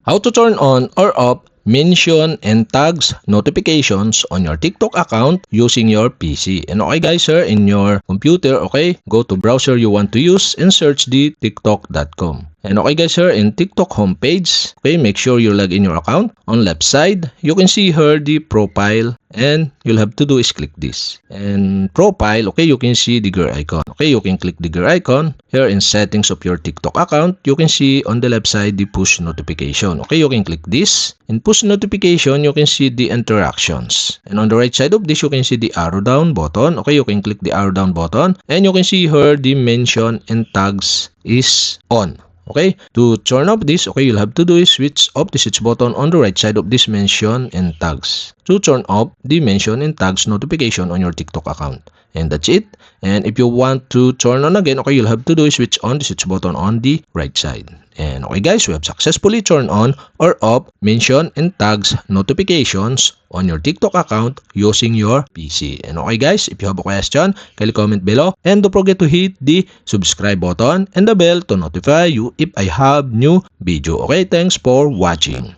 How to turn on or off mention and tags notifications on your TikTok account using your PC. And okay guys, here in your computer, okay, go to browser you want to use and search the tiktok.com. And okay guys, here in TikTok homepage, okay, make sure you log in your account. On left side, you can see here the profile, and you'll have to do is click this. And profile, okay, you can see the gear icon. Okay, you can click the gear icon. Here in settings of your TikTok account, you can see on the left side the push notification. Okay, you can click this. In push notification, you can see the interactions. And on the right side of this, you can see the arrow down button. Okay, you can click the arrow down button. And you can see here the mention and tags is on. Okay, to turn off this, okay, you'll have to do is switch off the switch button on the right side of this mention and tags to turn off the mention and tags notification on your TikTok account. And that's it. And if you want to turn on again, okay, you'll have to do is switch on the switch button on the right side. And okay guys, we have successfully turned on or off mention and tags notifications on your TikTok account using your PC. And okay guys, if you have a question, kindly comment below. And don't forget to hit the subscribe button and the bell to notify you if I have new video. Okay, thanks for watching.